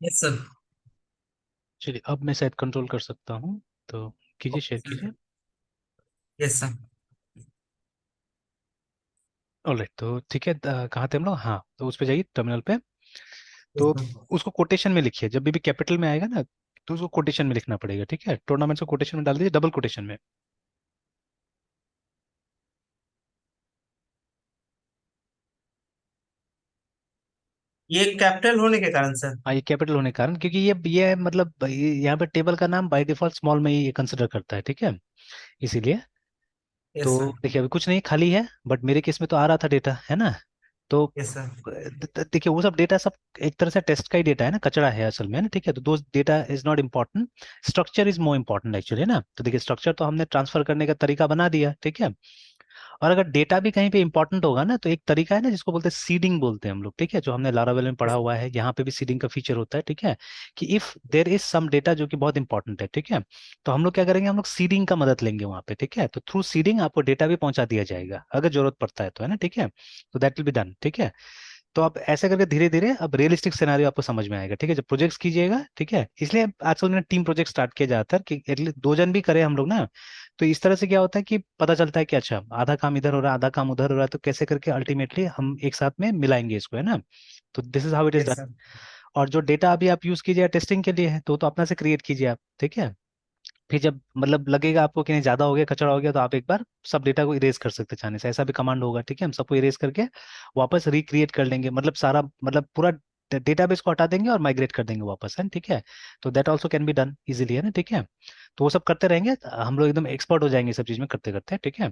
Yes sir. चलिए अब मैं शायद कंट्रोल कर सकता हूँ, तो कीजिए, शेयर कीजिए। Yes sir. ऑलराइट, तो ठीक है, कहाँ थे हम लोग? हाँ, तो उस पे जाइए टर्मिनल पे। यस तो सर। उसको कोटेशन में लिखिए, जब भी कैपिटल में आएगा ना तो उसको कोटेशन में लिखना पड़ेगा, ठीक है? टूर्नामेंट को कोटेशन में डाल दीजिए, डबल कोटेशन में। ये कैपिटल होने के कारण सर। हाँ, ये कैपिटल होने के कारण, क्योंकि ये मतलब यहाँ पे टेबल का नाम बाय डिफॉल्ट स्मॉल में ही कंसिडर करता है, ठीक है? इसीलिए। यस तो सर। देखिए, अभी कुछ नहीं, खाली है, बट मेरे केस में तो आ रहा था डेटा, है ना? तो यस सर। देखिए, वो सब डेटा सब एक तरह से टेस्ट का ही डेटा है ना, कचरा है असल में, है ना? ठीक है, तो दो data is not important, structure is more important actually, है ना? तो देखिए, स्ट्रक्चर तो हमने ट्रांसफर करने का तरीका बना दिया, ठीक है? और अगर डेटा भी कहीं पे इंपॉर्टेंट होगा ना, तो एक तरीका है ना जिसको बोलते हैं सीडिंग, बोलते हैं हम लोग, ठीक है? जो हमने लारावेल में पढ़ा हुआ है, यहाँ पे भी सीडिंग का फीचर होता है, ठीक है? कि if there is some data जो कि बहुत इंपॉर्टेंट है, ठीक है, तो हम लोग क्या करेंगे, हम लोग सीडिंग का मदद लेंगे वहाँ पे, ठीक है? तो थ्रू सीडिंग आपको डेटा भी पहुंचा दिया जाएगा अगर जरूरत पड़ता है तो, है ना? ठीक है, तो दैट विल बी डन, ठीक है? तो आप ऐसे करके धीरे धीरे अब रियलिस्टिक सिनेरियो आपको समझ में आएगा, ठीक है? जब प्रोजेक्ट्स कीजिएगा, ठीक है, इसलिए आजकल मैंने टीम प्रोजेक्ट स्टार्ट किया जाता है कि एटलीस्ट दो जन भी करें हम लोग ना। तो इस तरह से क्या होता है कि पता चलता है कि अच्छा, आधा काम इधर हो रहा है, आधा काम उधर हो रहा है, तो कैसे करके अल्टीमेटली हम एक साथ में मिलाएंगे इसको, है ना? तो this is how it is yes done. Sir. और जो डेटा अभी आप यूज कीजिए टेस्टिंग के लिए है, तो अपना से क्रिएट कीजिए आप, ठीक है? फिर जब मतलब लगेगा आपको कि नहीं, ज्यादा हो गया, कचरा हो गया, तो आप एक बार सब डेटा को इरेज कर सकते हैं चाहने से, ऐसा भी कमांड होगा, ठीक है? हम सबको इरेज करके वापस रिक्रिएट कर लेंगे, मतलब सारा, मतलब पूरा डेटाबेस को हटा देंगे और माइग्रेट कर देंगे वापस, है ना? ठीक है, तो that also can be done easily, है ना? ठीक है, तो वो सब करते रहेंगे, हम लोग एकदम एक्सपर्ट हो जाएंगे सब चीज में करते करते, ठीक है?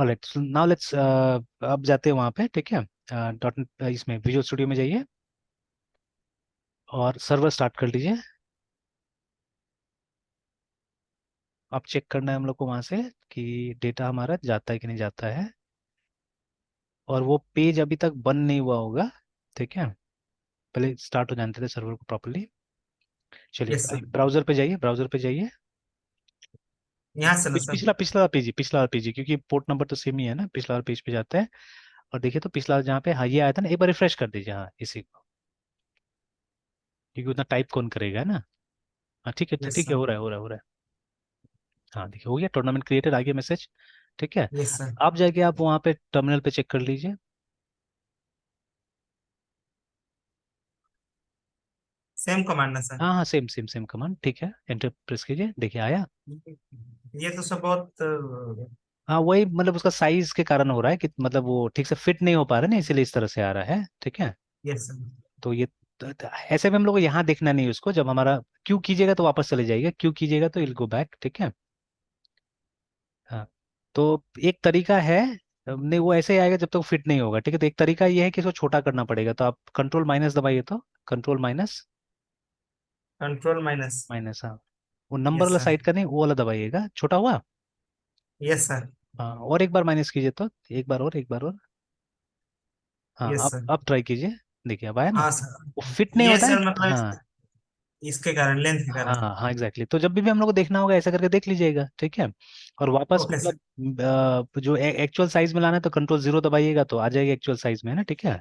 ऑलराइट, नाउ लेट्स अब जाते हैं वहाँ पे, ठीक है? डॉट इसमें विजुअल स्टूडियो में जाइए और सर्वर स्टार्ट कर लीजिए। अब चेक करना है हम लोग को वहां से कि डेटा हमारा जाता है कि नहीं जाता है, और वो पेज अभी तक बंद नहीं हुआ होगा, ठीक है? पहले स्टार्ट हो जानते थे सर्वर को प्रॉपरली। यस चलिए सर। ब्राउजर पे जाइए, ब्राउजर पे जाइए। यहाँ से ना सर। पिछला पिछला पेज, पिछला पेज, क्योंकि पोर्ट नंबर तो सेम ही है ना, पिछला वाला पेज पे जाते हैं। और देखिए, तो पिछला जहाँ पे हाँ ये आया था ना, एक बार रिफ्रेश कर दीजिए, हाँ इसी को, क्योंकि उतना टाइप कौन करेगा, है ना? हाँ ठीक है, यस ठीक है, सर। हो रहा है, हो रहा है, हो रहा है। हाँ देखिए, हो गया, टूर्नामेंट क्रिएटेड आ गया मैसेज, ठीक है? Yes sir. आप जाके आप वहाँ पे टर्मिनल पे चेक कर लीजिए। सेम कमांड ना सर। हाँ हाँ, सेम सेम सेम कमांड, ठीक है, एंटर प्रेस कीजिए, देखिए आया। ये तो सब बहुत हाँ वही, मतलब उसका साइज के कारण हो रहा है कि मतलब वो ठीक से फिट नहीं हो पा रहा है ना, इसीलिए इस तरह से आ रहा है, ठीक है? Yes sir. तो ये ऐसे में हम लोग को यहाँ देखना नहीं है उसको, जब हमारा क्यू कीजिएगा तो वापस चले जाइएगा, क्यू कीजिएगा तो इल गो बैक, ठीक है? हाँ, तो एक तरीका है, नहीं वो ऐसे ही आएगा जब तक फिट नहीं होगा, ठीक है? तो एक तरीका ये है कि इसको छोटा करना पड़ेगा, तो आप कंट्रोल माइनस दबाइए, तो control minus, control minus. Minus, हाँ, वो नंबर यस वाला सर। साइड का नहीं, वो वाला दबाइएगा, छोटा हुआ। Yes sir. हाँ, और एक बार माइनस कीजिए, तो एक बार और, एक बार और। हाँ, यस आप सर। आप ट्राई कीजिए, देखिए अब आया ना? हाँ सर। वो फिट नहीं ये होता है सर मतलब हाँ। इसके कारण, लेंथ के कारण। हाँ हाँ एग्जैक्टली, तो जब भी हम लोग को देखना होगा ऐसा करके देख लीजिएगा, ठीक है? और वापस ओके सर। मतलब जो एक्चुअल साइज में लाना है तो कंट्रोल जीरो दबाइएगा, तो आ जाएगा एक्चुअल साइज में, है ना? ठीक है, यस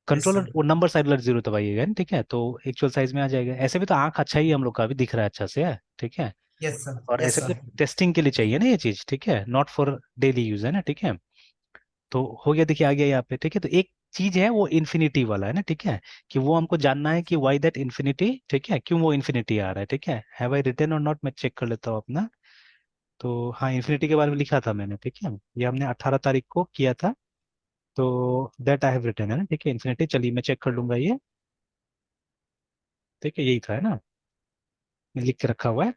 कंट्रोल सर। वो नंबर साइड वाला जीरो दबाइएगा, है ना? ठीक है, तो एक्चुअल साइज में आ जाएगा। ऐसे भी तो आंख अच्छा ही है हम लोग का, भी दिख रहा है अच्छा से, है, ठीक है? Yes sir. और यस ऐसे भी सर। टेस्टिंग के लिए चाहिए ना ये चीज, ठीक है, नॉट फॉर डेली यूज, है ना? ठीक है, तो हो गया, देखिए आ गया यहाँ पे, ठीक है? तो एक चीज है वो इन्फिनिटी वाला, है ना? ठीक है, कि वो हमको जानना है कि वाई दैट इन्फिनिटी, ठीक है, क्यों वो इन्फिनिटी आ रहा है, ठीक है? हैव आई रिटन और नॉट, मैं चेक कर लेता हूँ अपना। तो हाँ, इन्फिनिटी के बारे में लिखा था मैंने, ठीक है, ये हमने 18 तारीख को किया था, तो दैट आई हैव रिटन, है ना? ठीक है, इन्फिनिटी, चलिए मैं चेक कर लूंगा ये, ठीक है, यही था, है ना? मैं लिख के रखा हुआ है।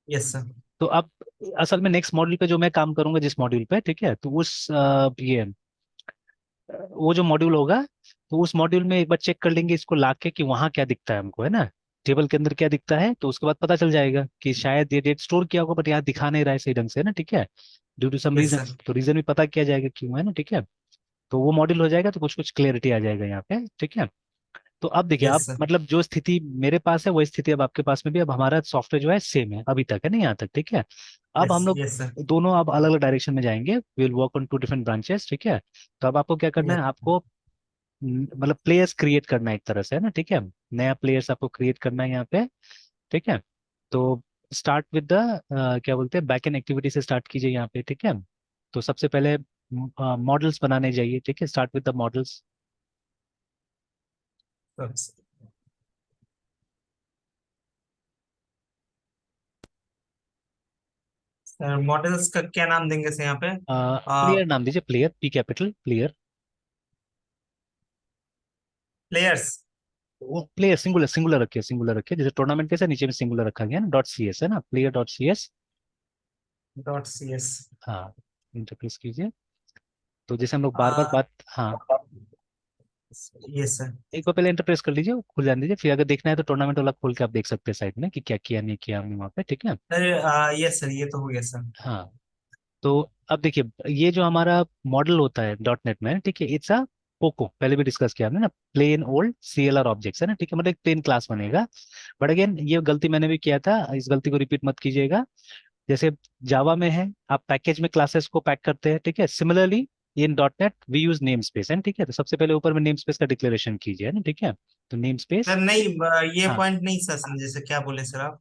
Yes sir. तो अब असल में नेक्स्ट मॉड्यूल पे जो मैं काम करूंगा, जिस मॉड्यूल पे, ठीक है, तो उस ये वो जो मॉड्यूल होगा, तो उस मॉड्यूल में एक बार चेक कर लेंगे इसको लाके कि वहाँ क्या दिखता है हमको, है ना? टेबल के अंदर क्या दिखता है, तो उसके बाद पता चल जाएगा कि शायद ये डेट स्टोर किया होगा बट यहाँ दिखा नहीं रहा है सही ढंग से, है ना? ठीक है, due to some yes reason, sir. तो रीजन भी पता किया जाएगा क्यों, है ना? ठीक है, तो वो मॉड्यूल हो जाएगा तो कुछ कुछ क्लियरिटी आ जाएगा यहाँ पे, ठीक है? तो अब देखिए, यस आप सर। मतलब जो स्थिति मेरे पास है वही स्थिति अब आपके पास में भी, अब हमारा सॉफ्टवेयर जो है सेम है अभी तक, है ना, यहाँ तक, ठीक है? अब यस हम लोग यस सर। दोनों अब अलग अलग डायरेक्शन में जाएंगे, will work on two different branches, ठीक है? तो अब आपको क्या करना यस। है, आपको मतलब प्लेयर्स क्रिएट करना है एक तरह से, है ना, ठीक है। नया प्लेयर्स आपको क्रिएट करना है यहाँ पे, ठीक है। तो स्टार्ट विद द क्या बोलते हैं, बैक एंड एक्टिविटी से स्टार्ट कीजिए यहाँ पे, ठीक है। तो सबसे पहले मॉडल्स बनाने जाइए, ठीक है, start with the models. Sir models का क्या नाम देंगे सर यहाँ पे? प्लेयर नाम दीजिए, player, P capital, player. Players वो प्लेयर सिंगुलर, सिंगुलर रखिए, जैसे टूर्नामेंट कैसे नीचे में सिंगुलर रखा गया ना, डॉट सी एस है ना, player dot C S. Dot C S. हाँ, इंटरफेस कीजिए। तो जैसे हम लोग बार बार बात, हाँ, ये सर। एक बार पहले इंटरप्रेस कर लीजिए, वो खुल जाने दीजिए, फिर अगर देखना है तो टूर्नामेंट वाला खोल के आप देख सकते हैं साइड में कि क्या किया नहीं किया हमने वहाँ पे, ठीक है। सर ये सर, ये तो हो गया सर। हाँ, तो अब देखिए, ये जो हमारा मॉडल होता है डॉट नेट में, ठीक है, इट्स अ पोको, पहले भी डिस्कस किया हमने ना, प्लेन ओल्ड CLR ऑब्जेक्ट्स है ना, ठीक है, मतलब एक प्लेन क्लास बनेगा। बट अगेन ये गलती मैंने भी किया था, इस गलती को रिपीट मत कीजिएगा। जैसे जावा में है, आप पैकेज में क्लासेस को पैक करते हैं, ठीक है, similarly in dot net we use name space है, ठीक है। तो सबसे पहले ऊपर में नेम स्पेस का डिक्लेरेशन कीजिए, है ना, ठीक है। तो नेम सर स्पेस, नहीं, ये हाँ, पॉइंट नहीं सर समझे सर, क्या बोले सर आप?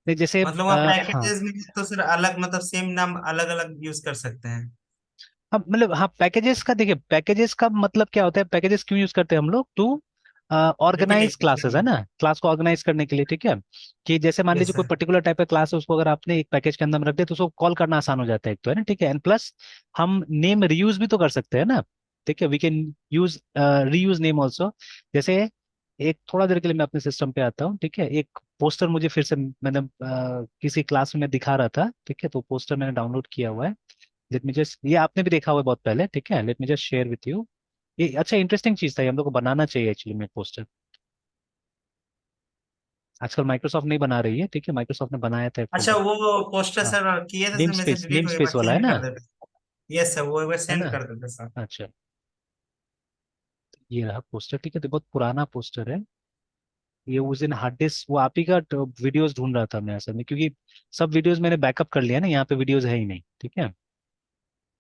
नहीं जैसे मतलब वहाँ हाँ, पैकेजेस में तो सर अलग, मतलब सेम नाम अलग अलग यूज कर सकते हैं। हाँ मतलब हाँ, पैकेजेस का देखिए, पैकेजेस का मतलब क्या होता है, पैकेजेस क्यों यूज करते हैं हम लोग, टू ऑर्गेनाइज क्लासेस, है रिपीटेशन। ना, क्लास को ऑर्गेनाइज करने के लिए, ठीक है। कि जैसे मान यस लीजिए कोई सर। पर्टिकुलर टाइप का क्लास है, उसको अगर आपने एक पैकेज के अंदर में रख दिया तो उसको कॉल करना आसान हो जाता है, एक तो है ना, ठीक है, एंड प्लस हम नेम रीयूज भी तो कर सकते हैं ना, ठीक है, we can use reuse name also. जैसे एक थोड़ा देर के लिए मैं अपने सिस्टम पे आता हूँ, ठीक है, एक पोस्टर मुझे फिर से मैंने किसी क्लास में मैं दिखा रहा था, ठीक है, तो पोस्टर मैंने डाउनलोड किया हुआ है। लेट मी जस्ट, ये आपने भी देखा हुआ है बहुत पहले, ठीक है, let me just share with you. ये अच्छा इंटरेस्टिंग चीज था, ये हम लोग को बनाना चाहिए एक्चुअली में पोस्टर। आजकल माइक्रोसॉफ्ट नहीं बना रही है, ठीक है, माइक्रोसॉफ्ट ने बनाया था एक अच्छा, फोल्डर। वो पोस्टर हाँ, सर किए थे सर, मेरे से नेम डिलीट हो गया, मैं स्पेस वाला है चेंज ना, कर देते। यस सर, वो एक बार है सेंड ना। कर देते सर। अच्छा, ये रहा पोस्टर, ठीक है, तो बहुत पुराना पोस्टर है। ये उस दिन हार्ड डिस्क, वो आप ही का वीडियोस ढूंढ रहा था मैं असल में, क्योंकि सब वीडियोस मैंने बैकअप कर लिया ना, यहाँ पे वीडियोस है ही नहीं, ठीक है।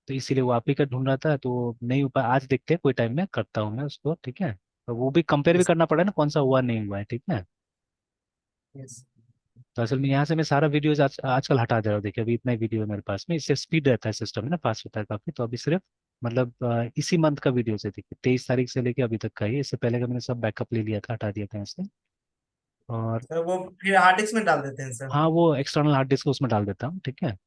तो इसीलिए वो आप ही का ढूंढ रहा था, तो नहीं हो पाया, आज देखते हैं कोई टाइम में करता हूँ मैं उसको, ठीक है। तो वो भी कंपेयर भी यस। करना पड़ा ना, कौन सा हुआ नहीं हुआ है, ठीक है। यस। तो असल में यहाँ से मैं सारा वीडियोज आजकल हटा दे रहा हूँ, देखिए अभी इतना ही वीडियो है मेरे पास में, इससे स्पीड रहता है सिस्टम है ना, फास्ट होता है काफी। तो अभी सिर्फ मतलब इसी मंथ का वीडियो से देखिए, 23 तारीख से लेके अभी तक का ही, इससे पहले का मैंने सब बैकअप ले लिया था, हटा दिया था इससे। और सर वो फिर हार्ड डिस्क में डाल देते हैं सर? हाँ, वो एक्सटर्नल हार्ड डिस्क उसमें डाल देता हूँ, ठीक है,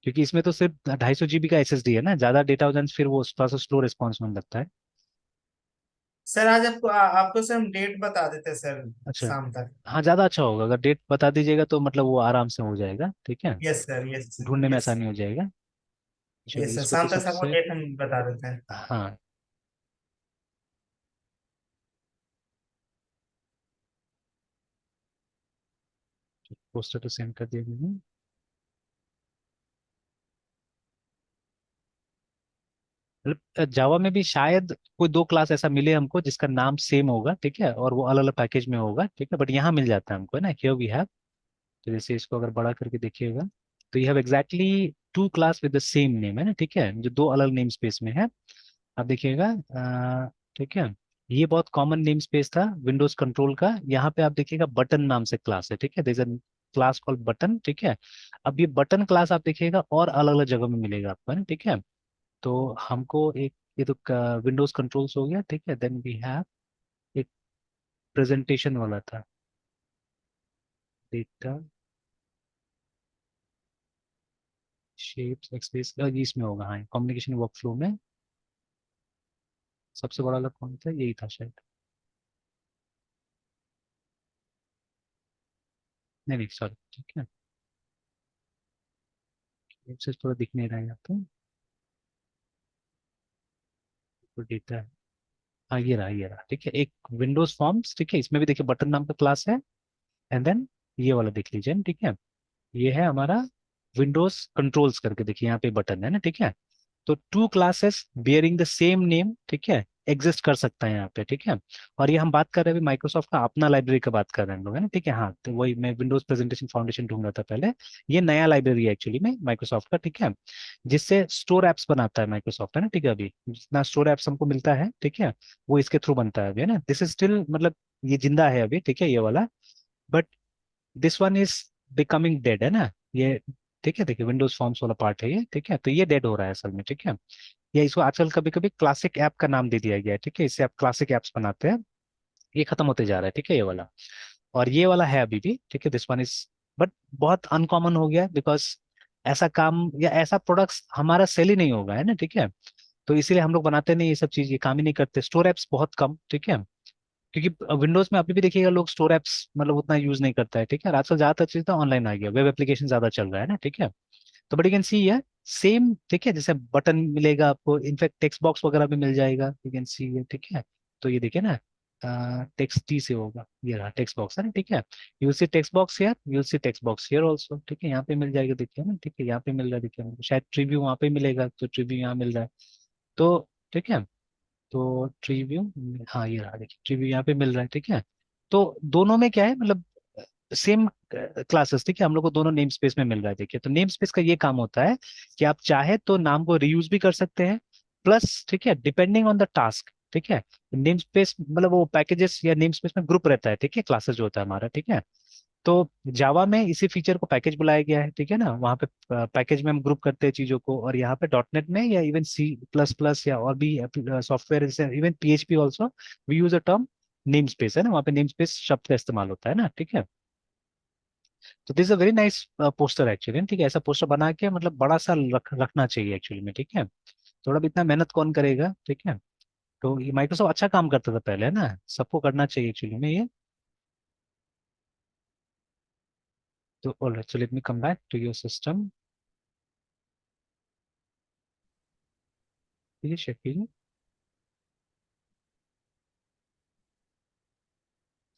क्योंकि इसमें तो सिर्फ 250 GB का SSD है ना, ज्यादा डेटा हो जाए तो फिर वो थोड़ा सा स्लो रिस्पॉन्स होने लगता है। सर आज आपको आपको सर हम डेट बता देते हैं सर, अच्छा, शाम तक। हाँ, ज्यादा अच्छा होगा अगर डेट बता दीजिएगा, तो मतलब वो आराम से हो जाएगा, ठीक है, यस सर, यस सर, ढूंढने में यस। आसानी हो जाएगा। चलिए यस सर, इसको तो शाम तक आपको सबसे, डेट हम बता देते हैं। हाँ, पोस्टर तो सेंड कर दिया मैंने। मतलब जावा में भी शायद कोई दो क्लास ऐसा मिले हमको जिसका नाम सेम होगा, ठीक है, और वो अलग अलग पैकेज में होगा, ठीक है, बट यहाँ मिल जाता है हमको, है ना, हियर वी हैव। तो जैसे इसको अगर बड़ा करके देखिएगा, तो you have exactly two class with the same name, है ना, ठीक है, जो दो अलग नेम स्पेस में है। अब देखिएगा, ठीक है, ये बहुत कॉमन नेम स्पेस था विंडोज कंट्रोल का। यहाँ पे आप देखिएगा बटन नाम से क्लास है, ठीक है, there is a class called button, ठीक है। अब ये बटन क्लास आप देखिएगा और अलग अलग जगह में मिलेगा आपको, है ना, ठीक है। तो हमको एक, ये तो विंडोज कंट्रोल्स हो गया, ठीक है, देन वी हैव एक प्रेजेंटेशन वाला था, डेटा शेप्स एक्सप्रेस, इसमें होगा, हाँ, कम्युनिकेशन वर्कफ्लो में सबसे बड़ा अलग कौन था, यही था शायद, नहीं नहीं सॉरी, ठीक है, से थोड़ा दिख नहीं रहा है यहाँ तो डेटा है। हाँ, ये रहा, ठीक है, एक विंडोज फॉर्म्स, ठीक है, इसमें भी देखिए बटन नाम का क्लास है, एंड देन ये वाला देख लीजिए, ठीक है, ये है हमारा विंडोज कंट्रोल्स करके, देखिए यहाँ पे बटन है ना, ठीक है। तो two classes bearing the same name, ठीक है, एग्जिस्ट कर सकता है यहाँ पे, ठीक है। और ये हम बात कर रहे हैं माइक्रोसॉफ्ट का अपना लाइब्रेरी का बात कर रहे हैं हम लोग, है ना, ठीक है। हाँ, तो वही मैं विंडोज प्रेजेंटेशन फाउंडेशन ढूंढ रहा था पहले। ये नया लाइब्रेरी है एक्चुअली में माइक्रोसॉफ्ट का, ठीक है, जिससे स्टोर एप्स बनाता है माइक्रोसॉफ्ट, है ना, ठीक है। अभी जितना स्टोर एप्स हमको मिलता है, ठीक है, वो इसके थ्रू बनता है अभी, है ना। दिस इज स्टिल मतलब ये जिंदा है अभी, ठीक है, ये वाला। But this one is becoming dead, है ना ये, ठीक है। देखिए विंडोज फॉर्म्स वाला पार्ट है ये, ठीक है, तो ये डेड हो रहा है असल में, ठीक है। या इसको आजकल कभी कभी क्लासिक ऐप का नाम दे दिया गया है, ठीक है, इससे आप क्लासिक ऐप्स बनाते हैं। ये खत्म होते जा रहा है, ठीक है, ये वाला। और ये वाला है अभी भी, ठीक है, दिस वन इज, बट बहुत अनकॉमन हो गया बिकॉज ऐसा काम या ऐसा प्रोडक्ट्स हमारा सेल ही नहीं होगा, है ना, ठीक है। तो इसीलिए हम लोग बनाते नहीं ये सब चीज, ये काम ही नहीं करते, स्टोर एप्स बहुत कम, ठीक है। क्योंकि विंडोज में अभी भी देखिएगा लोग स्टोर एप्स मतलब उतना यूज नहीं करता है, ठीक है। और आजकल ज्यादातर चीज तो ऑनलाइन आ गया, वेब एप्लीकेशन ज्यादा चल रहा है ना, ठीक है। तो बट यू कैन सी ये सेम, ठीक है, जैसे बटन मिलेगा आपको, इनफैक्ट टेक्स्ट बॉक्स वगैरह भी मिल जाएगा, यू कैन सी ये, ठीक है। तो ये देखिए ना, टेक्स्ट टी से होगा, ये रहा टेक्स्ट बॉक्स, है ना, ठीक है। You see text box here, you see text box here also, ठीक है, यहाँ पे मिल जाएगा, देखिए ना, ठीक है, यहाँ पे मिल रहा है, देखिए हमको शायद ट्रीव्यू वहाँ पे मिलेगा, तो ट्रीव्यू यहाँ मिल रहा है। तो ठीक है, तो ट्री व्यू, हाँ ये रहा, देखिए ट्री व्यू यहाँ पे मिल रहा है, ठीक है। तो दोनों में क्या है मतलब सेम क्लासेस, ठीक है, हम लोग को दोनों नेम स्पेस में मिल रहा है, देखिए। तो नेम स्पेस का ये काम होता है कि आप चाहे तो नाम को रीयूज भी कर सकते हैं, प्लस ठीक है, डिपेंडिंग ऑन द टास्क, ठीक है। नेम स्पेस मतलब वो पैकेजेस या नेम स्पेस में ग्रुप रहता है, ठीक है, क्लासेस जो होता है हमारा, ठीक है। तो जावा में इसी फीचर को पैकेज बुलाया गया है, ठीक है ना, वहाँ पे पैकेज में हम ग्रुप करते हैं चीजों को। और यहाँ पे डॉट नेट में या इवन सी प्लस प्लस या और भी सॉफ्टवेयर जैसे even PHP also we use a term name space, है ना, वहाँ पे नेम स्पेस शब्द का इस्तेमाल होता है ना, ठीक है। तो this a very nice poster actually, ठीक है। ऐसा पोस्टर बना के मतलब बड़ा सा रखना चाहिए एक्चुअली में, ठीक है। थोड़ा भी इतना मेहनत कौन करेगा, ठीक है। तो ये माइक्रोसॉफ्ट अच्छा काम करता था पहले, है ना, सबको करना चाहिए एक्चुअली में ये। तो alright, so let me come back to your system, ये शेफिल,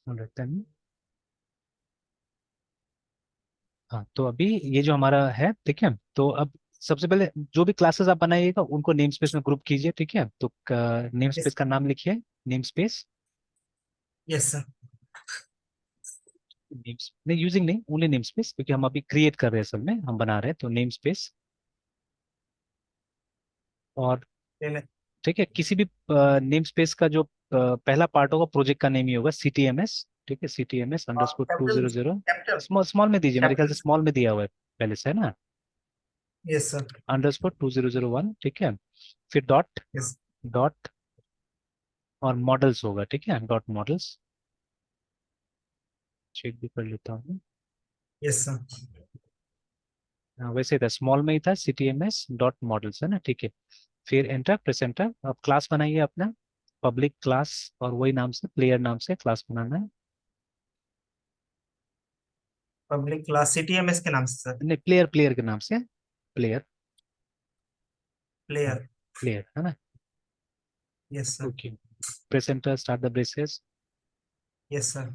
ऑलराइट देन। हाँ, तो अभी ये जो हमारा है, ठीक है, तो अब सबसे पहले जो भी क्लासेस आप बनाइएगा उनको नेम स्पेस में ग्रुप कीजिए, ठीक है। तो नेम यस स्पेस का नाम लिखिए, name space, yes sir. Names नहीं, यूजिंग नहीं, ओनली नेम स्पेस, क्योंकि हम अभी क्रिएट कर रहे हैं, असल में हम बना रहे हैं, तो नेम स्पेस। और ठीक है, किसी भी नेम स्पेस का जो पहला पार्ट होगा प्रोजेक्ट का नेम ही होगा, CTMS, ठीक है, CTMS underscore two capital zero zero capital small small में दीजिए, मेरे ख्याल से कैपिटल। स्मॉल में दिया हुआ है पहले से, है ना, यस सर। अंडरस्कोर 2001, ठीक है। फिर डॉट, यस डॉट और मॉडल्स होगा, ठीक है, डॉट मॉडल्स, चेक भी कर लेता हूँ। Yes sir. हाँ, वैसे था स्मॉल में ही था, CTMS डॉट मॉडल्स, है ना, ठीक है। फिर एंटर, प्रेस एंटर। अब क्लास बनाइए अपना, पब्लिक क्लास, और वही नाम से प्लेयर नाम से क्लास बनाना है। पब्लिक क्लास CTMS के नाम से सर। नहीं, प्लेयर, प्लेयर के नाम से, प्लेयर, हाँ, प्लेयर। प्लेयर, है ना, yes sir. Okay. Press enter, start the braces. Yes sir.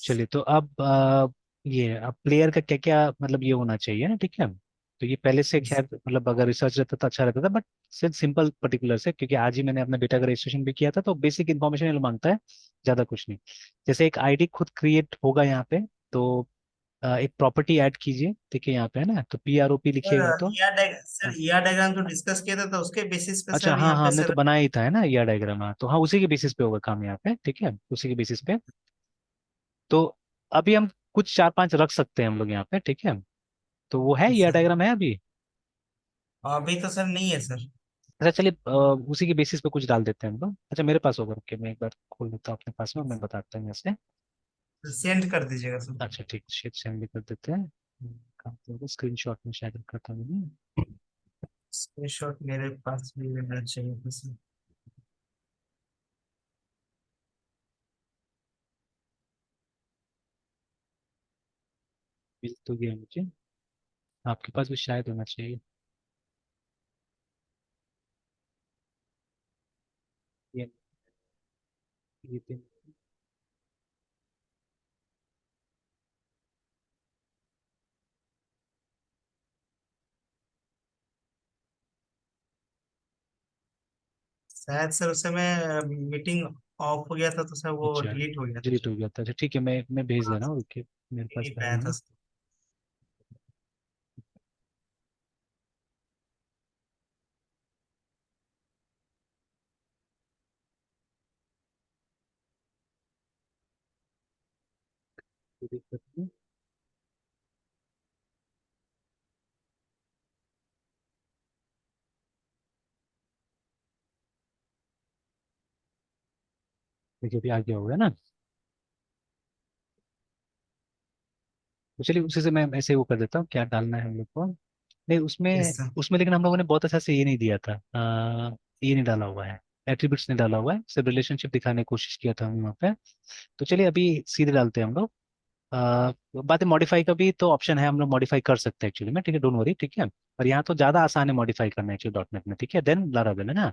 चलिए, तो अब ये अब प्लेयर का क्या क्या मतलब ये होना चाहिए ना, ठीक है। तो ये पहले से खैर मतलब अगर रिसर्च रहता तो अच्छा रहता था, बट सिर्फ सिंपल पर्टिकुलर से, क्योंकि आज ही मैंने अपना डेटा का रजिस्ट्रेशन भी किया था, तो बेसिक इन्फॉर्मेशन ये मांगता है, ज्यादा कुछ नहीं। जैसे एक आईडी खुद क्रिएट होगा यहाँ पे, तो एक प्रॉपर्टी ऐड कीजिए, ठीक है, यहाँ पे, है ना, तो PROP लिखिएगा तो, सर ईआर डायग्राम जो डिस्कस किया था तो उसके बेसिस पे अच्छा, सर हाँ यहाँ हाँ, पे हमने तो सर। बनाया ही था, है ना, ये डायग्राम, हाँ, तो हाँ उसी के बेसिस पे होगा काम यहाँ पे, ठीक है, उसी के बेसिस पे। तो अभी हम कुछ चार पांच रख सकते हैं हम लोग यहाँ पे, ठीक है। तो वो है, यस ये सर। डायग्राम है अभी। अभी तो सर नहीं है सर। अच्छा चलिए, उसी के बेसिस पे कुछ डाल देते हैं हम लोग। अच्छा मेरे पास होगा, ओके, मैं एक बार खोल लेता हूँ अपने पास में, मैं बताता हूँ ऐसे। सेंड कर दीजिएगा सर। अच्छा ठीक, शेयर सेंड भी कर देते हैं। स्क्रीन शॉट में शायद करता हूँ। स्क्रीनशॉट मेरे पास भी रहना चाहिए था सर। मिल तो गया मुझे, आपके पास भी शायद होना चाहिए। ये ये भी- शायद सर उस समय मीटिंग ऑफ हो गया था तो सर वो अच्छा, डिलीट हो गया था। डिलीट हो गया था। अच्छा ठीक है, मैं भेज दे हाँ, रहा हूँ, ओके। मेरे मिल पास नहीं है पाया था। ये। कोई दिक्कत नहीं। देखिए अभी आ गया होगा ना। तो चलिए उसी से मैं ऐसे वो कर देता हूँ, क्या डालना है हम लोग को। नहीं उसमें, यस सर। उसमें लेकिन हम लोगों ने बहुत अच्छा से ये नहीं दिया था, ये नहीं डाला हुआ है, एट्रीब्यूट्स नहीं डाला हुआ है, सिर्फ रिलेशनशिप दिखाने की कोशिश किया था हम वहाँ पे। तो चलिए अभी सीधे डालते हैं हम लोग। बात है मॉडिफाई का भी तो ऑप्शन है, हम लोग मॉडिफाई कर सकते हैं एक्चुअली में, ठीक है, डोंट वरी, ठीक है। और यहाँ तो ज्यादा आसान है मॉडिफाई करना एक्चुअली डॉट नेट में, ठीक है, देन लारावेल है ना।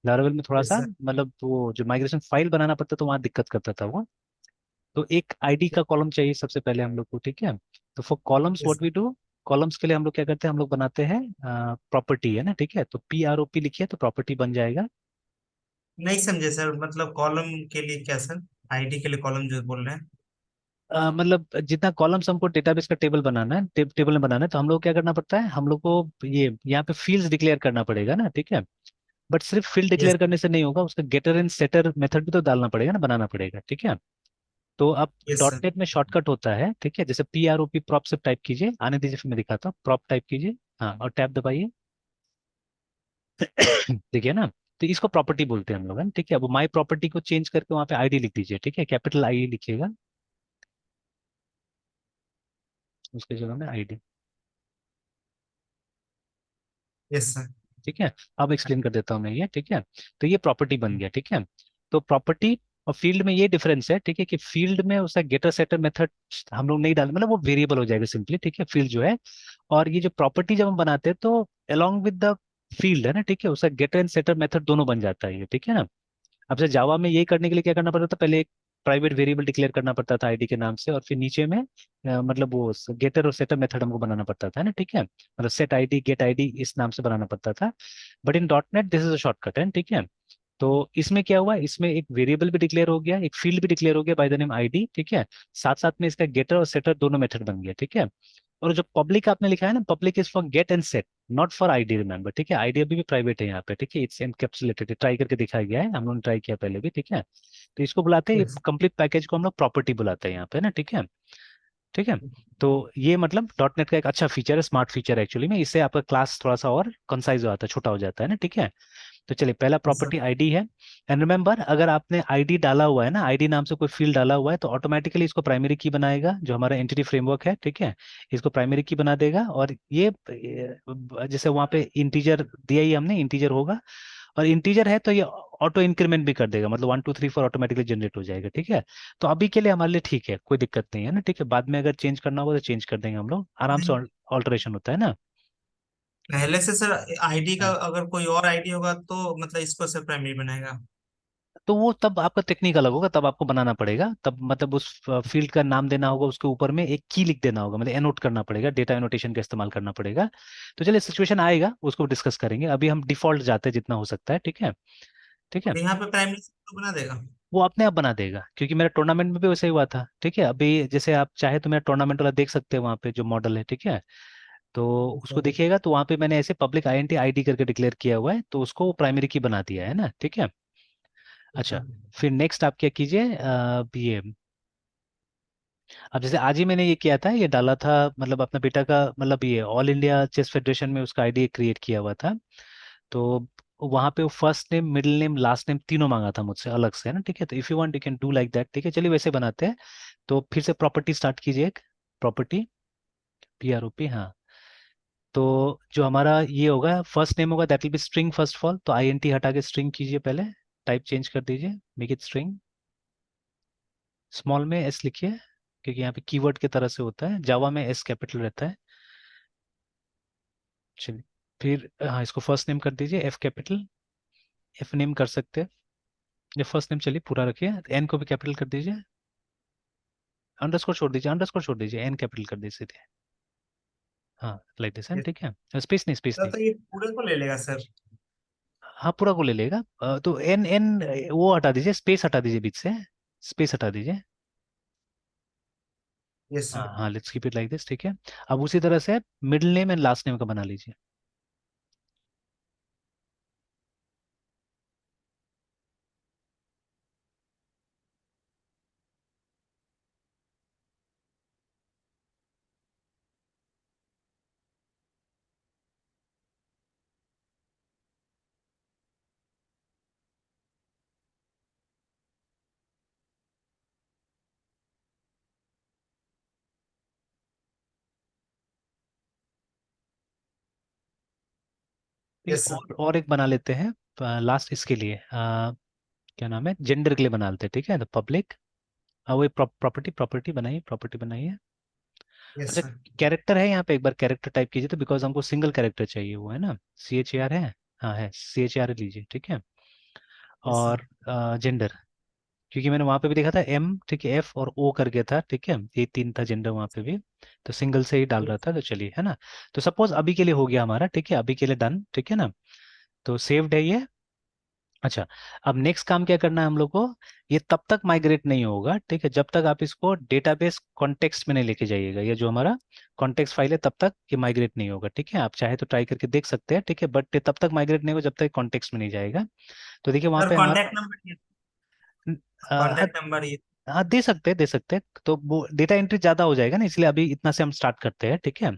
लारावेल में थोड़ा यस सा सर। मतलब वो जो माइग्रेशन फाइल बनाना पड़ता तो वहाँ दिक्कत करता था वो। तो एक आईडी का कॉलम चाहिए सबसे पहले हम लोग को, ठीक है। तो for columns yes what sir. We do, columns के लिए हम लोग क्या करते हैं, हम लोग बनाते हैं प्रॉपर्टी, है ना, ठीक है। तो PROP लिखिए तो प्रॉपर्टी बन जाएगा। नहीं समझे सर, मतलब कॉलम के लिए क्या सर? आईडी के लिए कॉलम जो बोल रहे हैं। मतलब जितना कॉलम्स हमको डेटाबेस का टेबल बनाना है, टेबल में बनाना है, तो हम लोग क्या करना पड़ता है, हम लोग को ये यहाँ पे फील्ड्स डिक्लेयर करना पड़ेगा ना, ठीक है। बट सिर्फ फील्ड यस। डिक्लेयर करने से नहीं होगा, उसका गेटर एंड सेटर मेथड भी तो डालना पड़ेगा ना, बनाना पड़ेगा, ठीक है। तो अब यस डॉट सर। नेट में शॉर्टकट होता है, ठीक है, जैसे PROP प्रॉप से टाइप कीजिए, आने दीजिए फिर मैं दिखाता हूँ, प्रॉप टाइप कीजिए, हाँ, और टैब दबाइए। देखिए ना। तो इसको प्रॉपर्टी बोलते हैं हम लोग, है ना, ठीक है। अब माई प्रॉपर्टी को चेंज करके वहाँ पे ID लिख दीजिए, ठीक है, कैपिटल आई लिखिएगा उसके जगह में ID। Yes sir. ठीक है। अब एक्सप्लेन कर देता हूँ मैं ये, ठीक है। तो ये प्रॉपर्टी बन गया, ठीक है। तो प्रॉपर्टी और फील्ड में ये डिफरेंस है, ठीक है, कि फील्ड में उसका गेटर सेटर मेथड हम लोग नहीं डाल, मतलब वो वेरिएबल हो जाएगा सिंपली, ठीक है, फील्ड जो है। और ये जो प्रॉपर्टी जब हम बनाते हैं तो अलोंग विद द फील्ड है ना, ठीक है, उसका गेटर एंड सेटर मेथड दोनों बन जाता है ये, ठीक है ना। अब से जावा में ये करने के लिए क्या करना पड़ता था, पहले एक प्राइवेट वेरिएबल डिक्लेयर करना पड़ता था आईडी के नाम से, और फिर नीचे में मतलब वो गेटर और सेटर मेथड हमको बनाना पड़ता था, है ना, ठीक है, मतलब सेट आईडी गेट आईडी इस नाम से बनाना पड़ता था। But in dot net this is a shortcut है, ठीक है। तो इसमें क्या हुआ, इसमें एक वेरिएबल भी डिक्लेयर हो गया, एक फील्ड भी डिक्लेयर हो गया बाय द नेम आईडी, ठीक है। साथ साथ में इसका गेटर और सेटर दोनों मेथड बन गया, ठीक है। और जो पब्लिक आपने लिखा है ना, public is for get and set, not for ID, remember, ठीक है। आईडी अभी भी प्राइवेट है यहाँ पे, ठीक है, इट्स एनकैप्सुलेटेड, ट्राई करके दिखाया गया है, हम लोगों ने ट्राई किया पहले भी, ठीक है। तो इसको बुलाते हैं, यस। कंप्लीट पैकेज को हम लोग प्रॉपर्टी बुलाते हैं यहाँ पे ना, ठीक है, ठीक है। तो ये मतलब डॉट नेट का एक अच्छा फीचर है, स्मार्ट फीचर है एक्चुअली में, इससे आपका क्लास थोड़ा सा और कंसाइज हो जाता है, छोटा हो जाता है ना, ठीक है। तो चलिए पहला यस सर। प्रॉपर्टी आईडी है। एंड रिमेंबर, अगर आपने आईडी डाला हुआ है ना, आईडी नाम से कोई फील्ड डाला हुआ है, तो ऑटोमेटिकली इसको प्राइमरी की बनाएगा, जो हमारा एंटिटी फ्रेमवर्क है, ठीक है। इसको प्राइमरी की बना देगा, और ये जैसे वहाँ पे इंटीजर दिया ही हमने, इंटीजर होगा, और इंटीजर है तो ये ऑटो इंक्रीमेंट भी कर देगा, मतलब 1 2 3 4 ऑटोमेटिकली जनरेट हो जाएगा, ठीक है। तो अभी के लिए हमारे लिए ठीक है, कोई दिक्कत नहीं है ना, ठीक है, बाद में अगर चेंज करना होगा तो चेंज कर देंगे हम लोग, आराम से नहीं, ऑल्टरेशन होता है ना। पहले से सर आईडी का हाँ। अगर कोई और आईडी होगा तो मतलब इसको सर प्राइमरी बनाएगा। तो वो तब आपका टेक्निक अलग होगा, तब आपको बनाना पड़ेगा, तब मतलब उस फील्ड का नाम देना होगा, उसके ऊपर में एक की लिख देना होगा, मतलब एनोट करना पड़ेगा, डेटा एनोटेशन का इस्तेमाल करना पड़ेगा। तो चलिए सिचुएशन आएगा उसको डिस्कस करेंगे, अभी हम डिफॉल्ट जाते हैं जितना हो सकता है, ठीक है, ठीक है। और यहाँ पे प्राइमरी तो बना देगा। वो अपने आप बना देगा, क्योंकि मेरा टूर्नामेंट में भी वैसे ही हुआ था, ठीक है। अभी जैसे आप चाहे तो मेरा टूर्नामेंट वाला देख सकते हैं वहाँ पे जो मॉडल है, ठीक है। तो उसको अच्छा। देखिएगा तो वहाँ पे मैंने ऐसे पब्लिक INT आईडी करके डिक्लेयर किया हुआ है, तो उसको प्राइमरी की बना दिया है ना, ठीक है। अच्छा। अच्छा, फिर नेक्स्ट आप क्या कीजिए, ये अब जैसे आज ही मैंने ये किया था, ये डाला था, मतलब अपना बेटा का, मतलब ये ऑल इंडिया चेस फेडरेशन में उसका आईडी क्रिएट किया हुआ था। तो वहां पे वो first name middle name last name तीनों मांगा था मुझसे अलग से, है ना, ठीक है। तो if you want you can do like that, ठीक है, चलिए वैसे बनाते हैं। तो फिर से प्रॉपर्टी स्टार्ट कीजिए, एक प्रॉपर्टी PROP, हाँ। तो जो हमारा ये होगा फर्स्ट नेम होगा, that will be string first of all, तो INT हटा के स्ट्रिंग कीजिए पहले, टाइप चेंज कर दीजिए, मेक इट स्ट्रिंग, स्मॉल में S लिखिए, क्योंकि यहाँ पे कीवर्ड की तरह से होता है, जावा में S कैपिटल रहता है। चलिए, फिर हाँ इसको फर्स्ट नेम कर दीजिए F कैपिटल, F नेम कर सकते हैं, ये फर्स्ट नेम चलिए पूरा रखिए, N को भी कैपिटल कर दीजिए, अंडरस्कोर छोड़ दीजिए, अंडरस्कोर छोड़ दीजिए, N कैपिटल कर दीजिए सीधे, हाँ लाइक दिस, ये- ठीक है, स्पेस नहीं, स्पेस तो नहीं। ये पूरे को ले लेगा सर? हाँ पूरा को ले लेगा। तो एन एन वो हटा दीजिए, स्पेस हटा दीजिए बीच से, स्पेस हटा दीजिए। यस हाँ सर। हाँ, let's keep it like this, ठीक है। अब उसी तरह से middle name and last name का बना लीजिए। ठीक यस है, सर। और एक बना लेते हैं लास्ट इसके लिए, क्या नाम है, जेंडर के लिए बना लेते हैं, ठीक है। तो पब्लिक, वही प्रॉपर्टी, प्रॉपर्टी बनाइए, प्रॉपर्टी बनाइए। यस अच्छा, सर। कैरेक्टर है यहाँ पे, एक बार कैरेक्टर टाइप कीजिए, तो बिकॉज हमको सिंगल कैरेक्टर चाहिए, वो है ना, CHAR है। हाँ है, CHAR लीजिए, ठीक है। Yes sir. और जेंडर, क्योंकि मैंने वहां पे भी देखा था M, ठीक है, F और O करके था, ठीक है, ये तीन था जेंडर वहां पे भी, तो सिंगल से ही डाल रहा था, तो चलिए, है ना। तो सपोज अभी के लिए हो गया हमारा, ठीक है, अभी के लिए डन, ठीक है ना। तो सेव्ड है ये। अच्छा, अब नेक्स्ट काम क्या करना है हम लोग को, ये तब तक माइग्रेट नहीं होगा, ठीक है, जब तक आप इसको डेटाबेस कॉन्टेक्स्ट में नहीं लेके जाइएगा। ये जो हमारा कॉन्टेक्स्ट फाइल है, तब तक ये माइग्रेट नहीं होगा, ठीक है। आप चाहे तो ट्राई करके देख सकते हैं, ठीक है, बट ये तब तक माइग्रेट नहीं होगा जब तक कॉन्टेक्स्ट में नहीं जाएगा। तो देखिए वहां सर पे कॉन्टैक्ट हमारा नंबर, हाँ कॉन्टैक्ट नंबर ये। हाँ, दे सकते हैं, दे सकते हैं, तो वो डेटा एंट्री ज्यादा हो जाएगा ना, इसलिए अभी इतना से हम स्टार्ट करते हैं, ठीक है।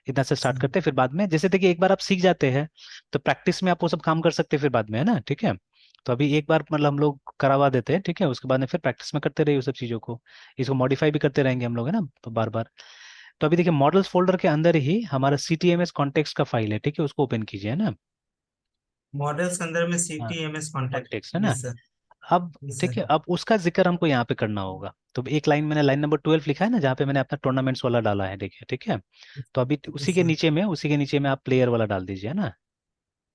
इतना से स्टार्ट करते हैं, फिर बाद में जैसे देखिए एक बार आप सीख जाते हैं, तो प्रैक्टिस में आप वो सब काम कर सकते हैं फिर बाद में, है ना, ठीक है। तो अभी एक बार मतलब हम लोग करवा देते हैं, ठीक है, उसके बाद में फिर प्रैक्टिस में करते रहिए उस सब चीज़ों को, इसको मॉडिफाई भी करते रहेंगे हम लोग, है ना, तो बार बार। तो अभी देखिए मॉडल्स फोल्डर के अंदर ही हमारा CTMS कॉन्टेक्स्ट का फाइल है, ठीक है, उसको ओपन कीजिए, है ना। मॉडल्स के अंदर में सी हाँ, T M S contact. Context है ना। Yes sir. अब यस ठीक सर। है, अब उसका जिक्र हमको यहाँ पे करना होगा, तो एक लाइन मैंने लाइन नंबर 12 लिखा है ना, जहाँ पे मैंने अपना टूर्नामेंट्स वाला डाला है, देखिए, ठीक है। तो अभी यस सर। उसी के नीचे में आप प्लेयर वाला डाल दीजिए, है ना।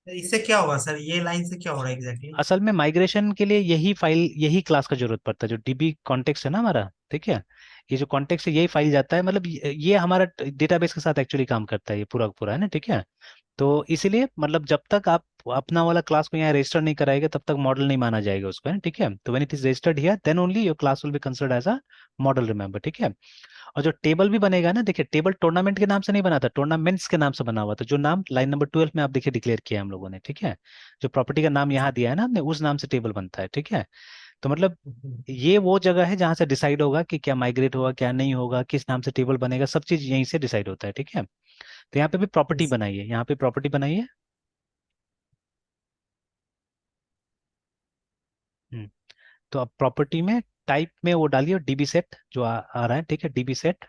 इससे क्या होगा सर, ये लाइन से क्या हो रहा है एग्जैक्टली? असल में माइग्रेशन के लिए यही फाइल, यही क्लास का जरूरत पड़ता है, जो DB कॉन्टेक्स्ट है ना हमारा, ठीक है। ये जो कॉन्टेक्स्ट है यही फाइल जाता है, मतलब ये हमारा डेटाबेस के साथ एक्चुअली काम करता है, ये पूरा का पूरा, है ना, ठीक है। तो इसीलिए मतलब जब तक आप अपना वाला क्लास को यहाँ रजिस्टर नहीं कराएंगे तब तक मॉडल नहीं माना जाएगा उसको, है ना, ठीक है। तो when it is registered here then only your class will be considered as a model, remember, ठीक है। और जो टेबल भी बनेगा ना, देखिए टेबल टूर्नामेंट के नाम से नहीं बना था, टूर्नामेंट्स के नाम से बना हुआ था, जो नाम लाइन नंबर 12 में आप देखिए डिक्लेयर किया है हम लोगों ने, ठीक है। जो प्रॉपर्टी का नाम यहाँ दिया है ना हमने, उस नाम से टेबल बनता है, ठीक है। तो मतलब ये वो जगह है जहाँ से डिसाइड होगा कि क्या माइग्रेट होगा, क्या नहीं होगा, किस नाम से टेबल बनेगा, सब चीज यहीं से डिसाइड होता है, ठीक है। तो यहाँ पे भी प्रॉपर्टी बनाइए, यहाँ पे प्रॉपर्टी बनाइए। हम्म, तो अब प्रॉपर्टी में टाइप में वो डालिए DB सेट जो आ रहा है, ठीक है, DB सेट,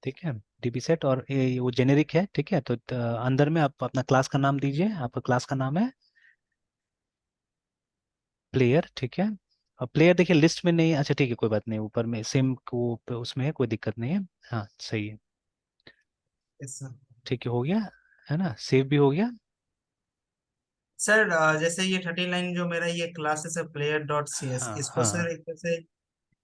ठीक है, DB सेट, और ये वो जेनेरिक है, ठीक है। तो अंदर में आप अपना क्लास का नाम दीजिए, आपका क्लास का नाम है प्लेयर, ठीक है। और प्लेयर देखिए लिस्ट में नहीं है, अच्छा ठीक है, कोई बात नहीं, ऊपर में सेम को उसमें है, कोई दिक्कत नहीं है। हाँ सही है, यस सर। ठीक है, हो गया, है ना, सेव भी हो गया। सर जैसे ये 39 जो मेरा ये क्लासेस है प्लेयर डॉट सी एस, हाँ इसको हाँ हाँ, सर एक तरह से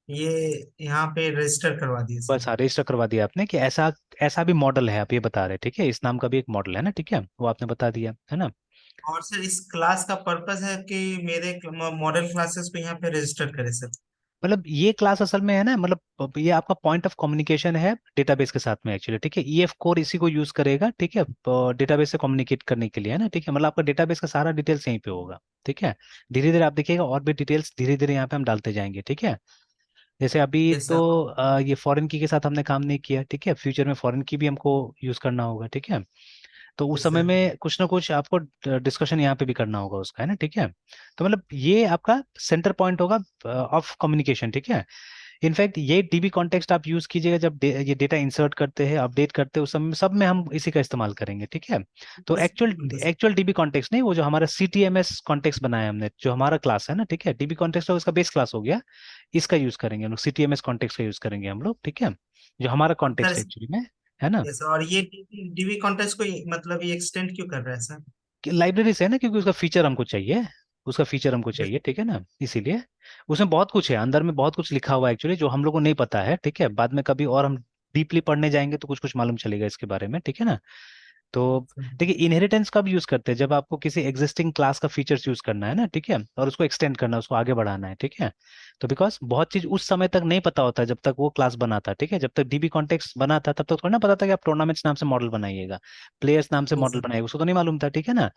ये यहाँ पे रजिस्टर करवा दिए सर। बस हाँ, रजिस्टर करवा दिया आपने कि ऐसा ऐसा भी मॉडल है, आप ये बता रहे, ठीक है, इस नाम का भी एक मॉडल है ना, ठीक है, वो आपने बता दिया, है ना। और सर इस क्लास का पर्पस है कि मेरे मॉडल क्लासेस को यहाँ पे रजिस्टर करे सर। मतलब ये क्लास असल में है ना, मतलब ये आपका पॉइंट ऑफ कम्युनिकेशन है डेटाबेस के साथ में एक्चुअली, ठीक है। EF कोर इसी को यूज करेगा, ठीक है, डेटाबेस से कम्युनिकेट करने के लिए, है ना, ठीक है। मतलब आपका डेटाबेस का सारा डिटेल्स यहीं पे होगा, ठीक है। धीरे धीरे आप देखिएगा और भी डिटेल्स धीरे धीरे यहाँ पे हम डालते जाएंगे, ठीक है। जैसे अभी यस तो सर। ये फॉरेन की के साथ हमने काम नहीं किया, ठीक है, फ्यूचर में फॉरेन की भी हमको यूज करना होगा, ठीक है। तो उस यस समय सर। में कुछ ना कुछ आपको डिस्कशन यहाँ पे भी करना होगा उसका, है ना, ठीक है। तो मतलब ये आपका सेंटर पॉइंट होगा ऑफ कम्युनिकेशन, ठीक है। इनफैक्ट ये DB कॉन्टेक्स्ट आप यूज कीजिएगा जब ये डेटा इंसर्ट करते हैं, अपडेट करते हैं, उस समय सब में हम इसी का इस्तेमाल करेंगे, ठीक है। तो एक्चुअल एक्चुअल DB कॉन्टेक्स्ट नहीं, वो जो हमारा CTMS कॉन्टेक्स्ट बनाया हमने, जो हमारा क्लास है ना, ठीक है, DB कॉन्टेक्स्ट तो उसका बेस क्लास हो गया, इसका यूज करेंगे हम लोग, CTMS कॉन्टेक्स्ट का यूज करेंगे हम लोग, ठीक है, जो हमारा और कॉन्टेक्स्ट सर एक्चुअली में, है ना। यस, और ये डीबी कॉन्टेक्स्ट को मतलब ये एक्सटेंड क्यों कर रहा है सर? लाइब्रेरी से है ना, क्योंकि उसका फीचर हमको चाहिए, उसका फीचर हमको यस। चाहिए, ठीक है ना, इसीलिए। उसमें बहुत कुछ है, अंदर में बहुत कुछ लिखा हुआ है एक्चुअली, जो हम लोग को नहीं पता है, ठीक है, बाद में कभी और हम डीपली पढ़ने जाएंगे तो कुछ कुछ मालूम चलेगा इसके बारे में, ठीक है ना। तो देखिए इनहेरिटेंस कब यूज करते हैं, जब आपको किसी एग्जिस्टिंग क्लास का फीचर्स यूज करना है ना, ठीक है, और उसको एक्सटेंड करना है, उसको आगे बढ़ाना है, ठीक है। तो बिकॉज बहुत चीज उस समय तक नहीं पता होता जब तक वो क्लास बना था, ठीक है, जब तक डीबी कॉन्टेक्स्ट बना था तब तक थोड़ा ना पता था कि आप टूर्नामेंट्स नाम से मॉडल बनाइएगा, प्लेयर्स नाम से जी मॉडल सर। बनाइएगा, उसको तो नहीं मालूम था, ठीक है ना।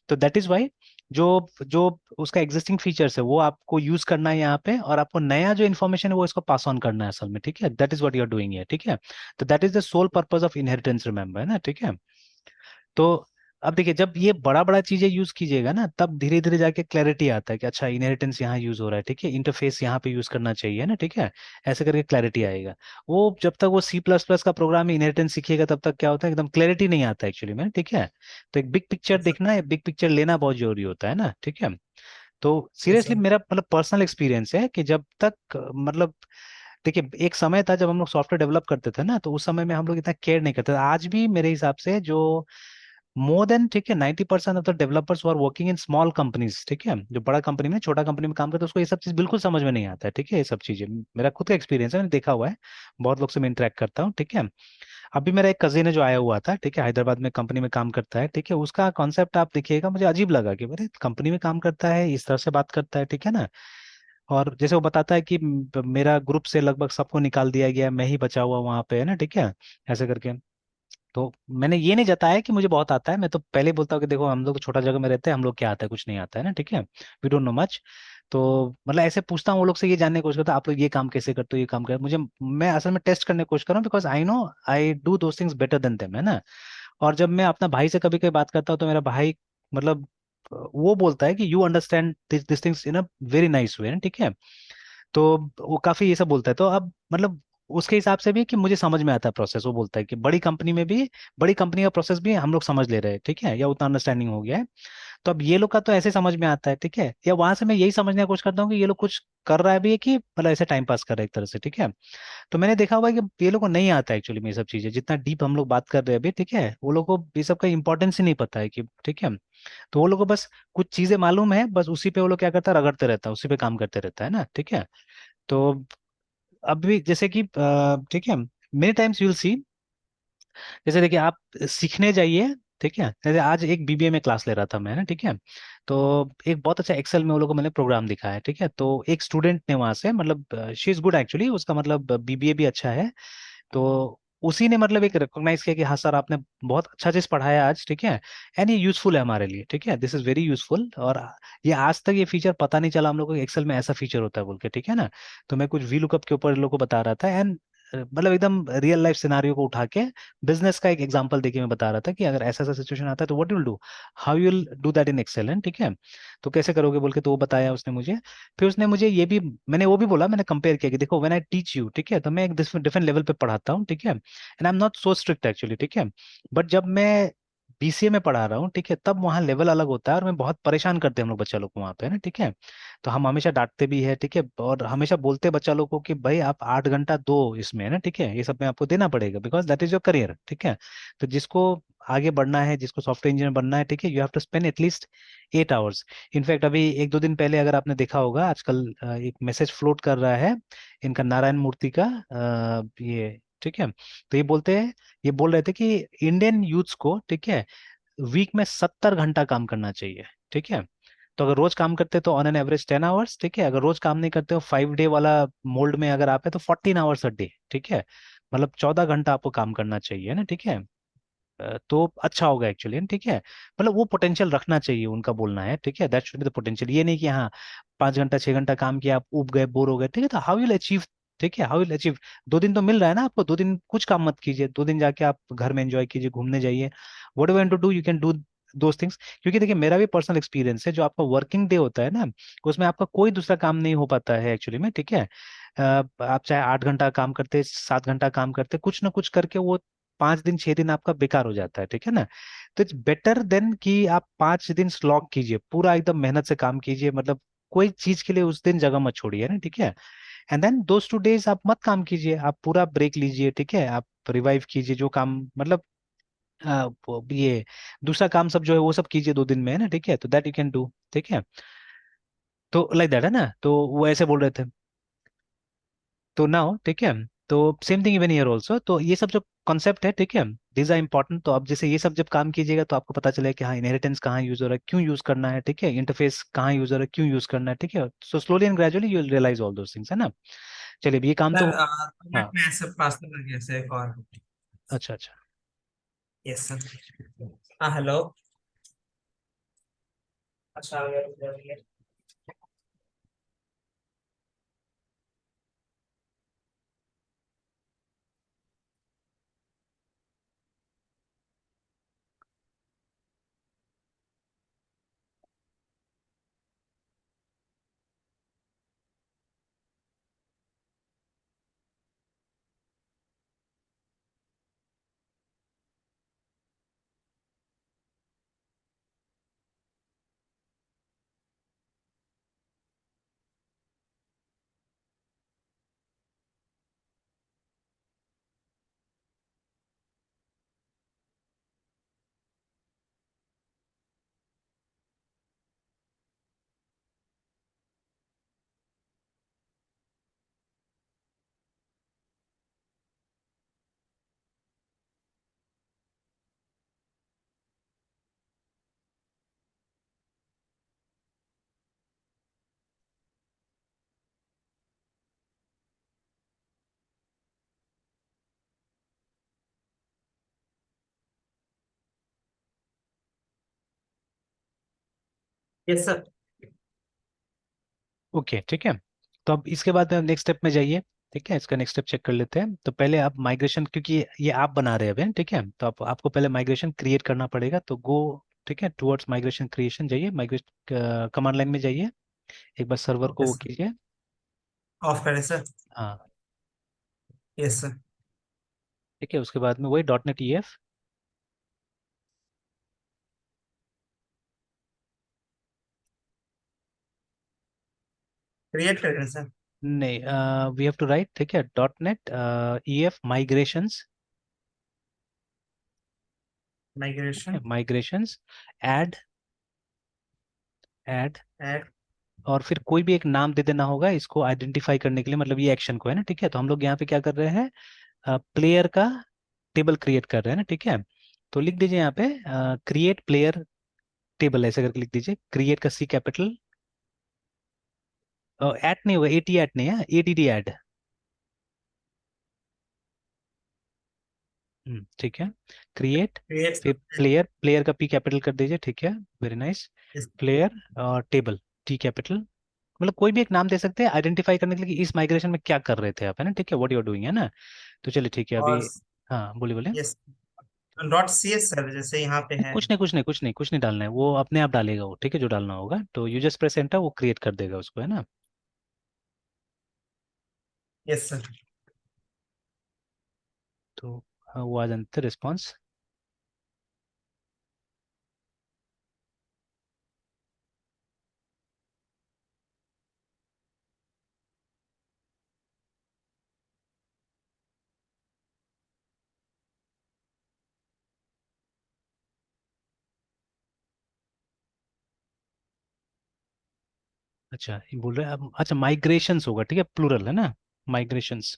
तो दैट इज वाई जो जो उसका एग्जिस्टिंग फीचर्स है वो आपको यूज करना है यहाँ पे, और आपको नया जो इन्फॉर्मेशन है वो इसको पास ऑन करना है असल में, ठीक है। That is what you are doing है, ठीक है। तो that is the sole purpose of inheritance, remember, है ना, ठीक है। तो अब देखिए जब ये बड़ा बड़ा चीजें यूज कीजिएगा ना, तब धीरे धीरे जाके क्लैरिटी आता है कि अच्छा इनहेरिटेंस यहाँ यूज हो रहा है, ठीक है, इंटरफेस यहाँ पे यूज करना चाहिए ना, ठीक है। ऐसे करके क्लैरिटी आएगा। वो जब तक वो सी प्लस प्लस का प्रोग्राम इनहेरिटेंस सीखिएगा तब तक क्या होता है, एकदम क्लैरिटी नहीं आता एक्चुअली में, ठीक है। तो एक बिग पिक्चर जी सर। देखना है, बिग पिक्चर लेना बहुत जरूरी होता है ना, ठीक है। तो जी सीरियसली सर। मेरा मतलब पर्सनल एक्सपीरियंस है कि जब तक मतलब देखिए एक समय था जब हम लोग सॉफ्टवेयर डेवलप करते थे ना, तो उस समय में हम लोग इतना केयर नहीं करते थे। आज भी मेरे हिसाब से जो मोर देन, ठीक है, 90% of the developers are working in small companies, ठीक है, जो बड़ा कंपनी में छोटा कंपनी में काम करते हैं उसको ये सब चीज बिल्कुल समझ में नहीं आता है, ठीक है। ये सब चीजें मेरा खुद का एक्सपीरियंस है, मैंने देखा हुआ है, बहुत लोग से मैं इंटरेक्ट करता हूँ, ठीक है। अभी मेरा एक कजिन है जो आया हुआ था, ठीक है, हैदराबाद में कंपनी में काम करता है, ठीक है। उसका कॉन्सेप्ट आप देखिएगा, मुझे अजीब लगा कि अरे कंपनी में काम करता है इस तरह से बात करता है, ठीक है ना। और जैसे वो बताता है कि मेरा ग्रुप से लगभग सबको निकाल दिया गया, मैं ही बचा हुआ वहां पे, है ना, ठीक है, ऐसे करके। तो मैंने ये नहीं जताया कि मुझे बहुत आता है, मैं तो पहले ही बोलता हूँ कि देखो हम लोग तो छोटा जगह में रहते हैं, हम लोग क्या आता है, कुछ नहीं आता है ना, ठीक है, वी डोंट नो मच। तो मतलब ऐसे पूछता हूँ वो लोग से, ये जानने की कोशिश करता हूँ आप लोग ये काम कैसे करते हो, ये काम कर मुझे, मैं असल में टेस्ट करने की कोशिश कर रहा हूँ, because I know I do those things better than them, है ना। और जब मैं अपना भाई से कभी कभी बात करता हूँ तो मेरा भाई मतलब वो बोलता है कि you understand this things in a very nice way, ठीक है। तो वो काफी ये सब बोलता है, तो अब मतलब उसके हिसाब से भी कि मुझे समझ में आता है प्रोसेस, वो बोलता है कि बड़ी कंपनी में भी, बड़ी कंपनी का प्रोसेस भी हम लोग समझ ले रहे हैं, ठीक है, या उतना अंडरस्टैंडिंग हो गया है। तो अब ये लोग का तो ऐसे समझ में आता है, ठीक है, या वहां से मैं यही समझने की कोशिश करता हूँ कि ये लोग कुछ कर रहा है भी है कि मतलब ऐसे टाइम पास कर रहा है एक तरह से, ठीक है। तो मैंने देखा हुआ है कि ये लोग को नहीं आता एक्चुअली में ये सब चीजें, जितना डीप हम लोग बात कर रहे हैं अभी, ठीक है, वो लोग को ये सब का इंपॉर्टेंस ही नहीं पता है कि, ठीक है। तो वो लोग को बस कुछ चीजें मालूम है, बस उसी पे वो लोग क्या करता है, रगड़ते रहता है, उसी पे काम करते रहता है ना, ठीक है। तो अभी जैसे कि ठीक है, मेनी टाइम्स यूल सी, जैसे देखिए आप सीखने जाइए, ठीक है, जैसे आज एक बीबीए में क्लास ले रहा था मैं ना, ठीक है। तो एक बहुत अच्छा एक्सेल में वो लोगों को मैंने प्रोग्राम दिखाया है, ठीक है। तो एक स्टूडेंट ने वहां से मतलब शी इज गुड एक्चुअली, उसका मतलब बीबीए भी अच्छा है। तो उसी ने मतलब एक रिकॉग्नाइज किया कि हाँ सर आपने बहुत अच्छा चीज पढ़ाया आज, ठीक है, एंड ये यूजफुल है हमारे लिए, ठीक है, दिस इज वेरी यूजफुल। और ये आज तक ये फीचर पता नहीं चला हम लोग को एक्सेल में ऐसा फीचर होता है बोल के, ठीक है ना। तो मैं कुछ वी लुकअप के ऊपर लोगों को बता रहा था, एंड मतलब एकदम रियल लाइफ सिनारियो को उठा के बिजनेस का एक एग्जांपल देके मैं बता रहा था कि अगर ऐसा ऐसा सिचुएशन आता है तो what will do, how you will do that in Excel, and ठीक है, तो कैसे करोगे बोल के, तो वो बताया उसने मुझे। फिर उसने मुझे ये भी, मैंने वो भी बोला, मैंने कंपेयर किया कि देखो व्हेन आई टीच यू, ठीक है, तो मैं एक डिफरेंट लेवल पे पढ़ाता हूँ, ठीक है, and I am not so strict actually, ठीक है। बट जब मैं बीसीए में पढ़ा रहा हूँ, ठीक है, तब वहाँ लेवल अलग होता है, और मैं बहुत परेशान करते हैं हम लोग बच्चा लोग को वहाँ पे ना, ठीक है। तो हम हमेशा डांटते भी है, ठीक है, और हमेशा बोलते हैं बच्चा लोग को कि भाई आप 8 घंटा दो इसमें, है ना, ठीक है, ये सब में आपको देना पड़ेगा, because that is your career, ठीक है। तो जिसको आगे बढ़ना है, जिसको सॉफ्टवेयर इंजीनियर बनना है, ठीक है, you have to spend at least 8 hours. In fact अभी एक दो दिन पहले अगर आपने देखा होगा, आजकल एक मैसेज फ्लोट कर रहा है इनका, नारायण मूर्ति का, ये ठीक है। तो ये बोलते हैं, ये बोल रहे थे कि इंडियन यूथ्स को, ठीक है, वीक में 70 घंटा काम करना चाहिए, ठीक है। तो अगर रोज काम करते तो ऑन एन एवरेज 10 आवर्स, ठीक है, अगर रोज काम नहीं करते हो 5 डे वाला मोल्ड में अगर आप है तो 14 आवर्स अ डे, ठीक है, मतलब 14 घंटा आपको काम करना चाहिए ना, ठीक है। तो अच्छा होगा एक्चुअली, ठीक है, मतलब वो पोटेंशियल रखना चाहिए, उनका बोलना है, ठीक है, that should be the potential, ये नहीं कि हाँ 5 घंटा 6 घंटा काम किया आप उब गए, बोर हो गए, ठीक है, तो हाउ विल अचीव, ठीक है, हाउ विल अचीव। 2 दिन तो मिल रहा है ना आपको, 2 दिन कुछ काम मत कीजिए, 2 दिन जाके आप घर में एंजॉय कीजिए, घूमने जाइए, what you to do you can do those things. क्योंकि देखिए मेरा भी पर्सनल एक्सपीरियंस है, जो आपका वर्किंग डे होता है ना, उसमें आपका कोई दूसरा काम नहीं हो पाता है एक्चुअली में, ठीक है। आप चाहे 8 घंटा काम करते, 7 घंटा काम करते, कुछ ना कुछ करके वो 5 दिन 6 दिन आपका बेकार हो जाता है, ठीक है ना। तो इट्स बेटर देन कि आप 5 दिन स्लॉग कीजिए, पूरा एकदम मेहनत से काम कीजिए, मतलब कोई चीज के लिए उस दिन जगह मत छोड़िए ना, ठीक है। एंड देन दोस 2 डेज आप मत काम कीजिए, आप पूरा ब्रेक लीजिए, ठीक है, आप रिवाइव कीजिए जो काम मतलब ये दूसरा काम सब जो है वो सब कीजिए 2 दिन में, है ना, ठीक है, तो दैट यू कैन डू, ठीक है। तो लाइक दैट है ना, तो वो ऐसे बोल रहे थे। तो नाउ ठीक है, तो same thing even year also, तो ये सब जो कॉन्सेप्ट है, ठीक है। These are important. तो अब जैसे ये सब जब काम कीजिएगा तो आपको पता चलेगा कि हाँ इनहेरिटेंस कहाँ यूज हो रहा है, क्यों यूज करना है, ठीक है। इंटरफेस कहाँ यूज हो रहा है, क्यों यूज करना है, ठीक है। So slowly and gradually you will realise all those things, है ना। चलिए अब ये काम तो सर हाँ। मिनट में ऐसे पास कर गया सर एक और। अच्छा अच्छा। Yes sir. हाँ हेलो। अच्छा आ गया, रुक जाइए। Yes sir. ओके ठीक है। तो अब इसके बाद नेक्स्ट स्टेप में जाइए। ठीक है, इसका नेक्स्ट स्टेप चेक कर लेते हैं। तो पहले आप माइग्रेशन, क्योंकि ये आप बना रहे हैं अभी, ठीक है, तो आपको पहले माइग्रेशन क्रिएट करना पड़ेगा। तो गो, ठीक है, टुवर्ड्स माइग्रेशन क्रिएशन जाइए, माइग्रेशन कमांड लाइन में जाइए। एक बार सर्वर को यस वो सर। कीजिए। ऑफ करें सर। हाँ यस सर। ठीक है, उसके बाद में वही dot net E F. Create करें सर। नहीं, वी हैव टू राइट, ठीक है, dot net E F migrations. ठीक है, migration. Migrations add, add, add. और फिर कोई भी एक नाम दे देना होगा इसको आइडेंटिफाई करने के लिए, मतलब ये एक्शन को, है ना। ठीक है, तो हम लोग यहाँ पे क्या कर रहे हैं, प्लेयर का टेबल क्रिएट कर रहे हैं ना, ठीक है। तो लिख दीजिए यहाँ पे क्रिएट प्लेयर टेबल, ऐसे करके लिख दीजिए, क्रिएट का सी कैपिटल। एट नहीं होगा, एटी एट नहीं है, एटीडी ऐड। ठीक है, क्रिएट, क्रिएट फिर सर। प्लेयर, प्लेयर का पी कैपिटल कर दीजिए, ठीक है, वेरी नाइस। प्लेयर और टेबल टी कैपिटल। मतलब कोई भी एक नाम दे सकते हैं आइडेंटिफाई करने के लिए कि इस माइग्रेशन में क्या कर रहे थे आप, है ना, ठीक है, व्हाट यू आर डूइंग, है ना। तो चलिए ठीक है अभी। और हाँ बोलिए बोलिए। Yes, dot C S sir जैसे यहाँ पे है। कुछ नहीं कुछ नहीं कुछ नहीं कुछ नहीं डालना है, वो अपने आप डालेगा वो, ठीक है, जो डालना होगा। तो यू जस्ट प्रेस एंटर, वो क्रिएट कर देगा उसको, है ना। Yes sir. तो हाँ, वो आ जाते रिस्पॉन्स। अच्छा ये बोल रहे हैं अच्छा माइग्रेशंस होगा, ठीक है, प्लूरल है ना, माइग्रेशंस।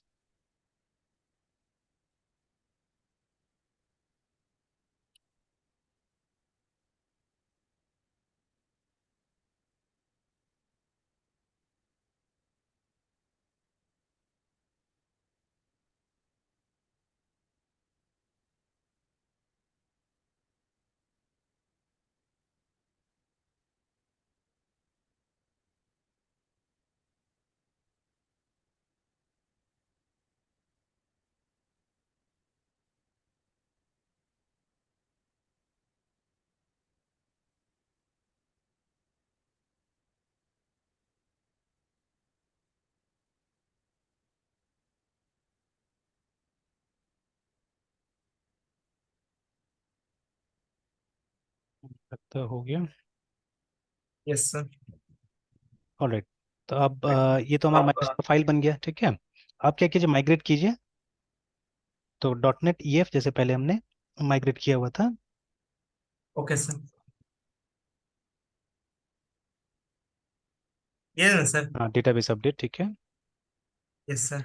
लगता है हो गया। Yes sir. ऑलराइट। तो अब ये तो हमारा माइग्रेशन का फाइल बन गया, ठीक है। आप क्या कीजिए, माइग्रेट कीजिए। तो डॉट नेट ई एफ जैसे पहले हमने माइग्रेट किया हुआ था। Okay sir. ये ना सर। हाँ डेटाबेस अपडेट, ठीक है। Yes sir.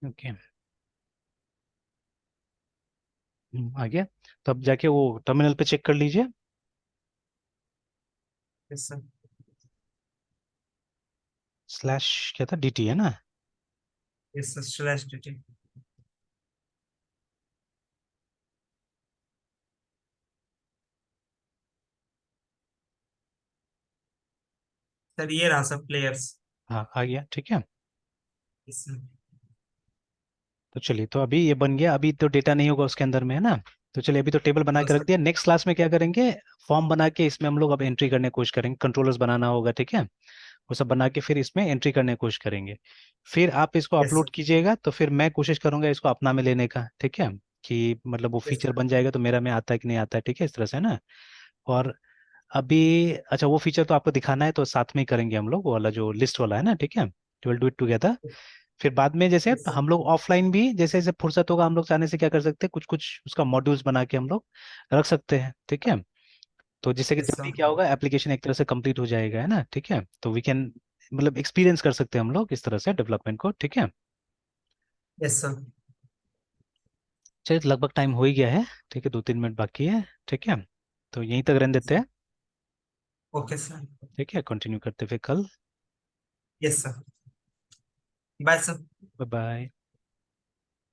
ओके, आ गया। तो अब जाके वो टर्मिनल पे चेक कर लीजिए। Yes sir. स्लैश क्या था, डीटी है ना? Yes sir, slash dt। Sir ये रहा सब प्लेयर्स। हाँ आ गया, ठीक है। Yes sir. तो चलिए, तो अभी ये बन गया, अभी तो डेटा नहीं होगा उसके अंदर में, है ना? तो चलिए, अभी तो टेबल बना नो के रख सर। दिया। नेक्स्ट क्लास में क्या करेंगे, फॉर्म बना के इसमें हम लोग अब एंट्री करने की कोशिश करेंगे, कंट्रोलर्स बनाना होगा, ठीक है? वो सब बना के फिर इसमें एंट्री करने की कोशिश करेंगे। फिर आप इसको यस अपलोड सर। कीजिएगा, तो फिर मैं कोशिश करूंगा इसको अपना में लेने का, ठीक है? कि मतलब वो यस फीचर सर। बन जाएगा तो मेरा में आता है कि नहीं आता है, ठीक है, इस तरह से, है ना? और अभी अच्छा, वो फीचर तो आपको दिखाना है तो साथ में ही करेंगे हम लोग, वो वाला जो लिस्ट वाला है ना, ठीक है? Will do it together. फिर बाद में जैसे यस सर। हम लोग ऑफलाइन भी जैसे जैसे फुर्सत होगा, हम लोग चाहने से क्या कर सकते हैं, कुछ कुछ उसका मॉड्यूल्स बना के हम लोग रख सकते हैं, ठीक है? तो जिससे कि यस जब भी सर। क्या होगा, एप्लीकेशन एक तरह से कंप्लीट हो जाएगा, है ना, ठीक है? तो वी कैन मतलब एक्सपीरियंस कर सकते हैं हम लोग इस तरह से डेवलपमेंट को, ठीक है? Yes sir. चलिए, तो लगभग टाइम हो ही गया है, ठीक है, 2-3 मिनट बाकी है, ठीक है? तो यहीं तक रहने देते हैं, ओके सर। ठीक है? कंटिन्यू करते हैं फिर कल। Yes sir. Bye sir. Bye bye.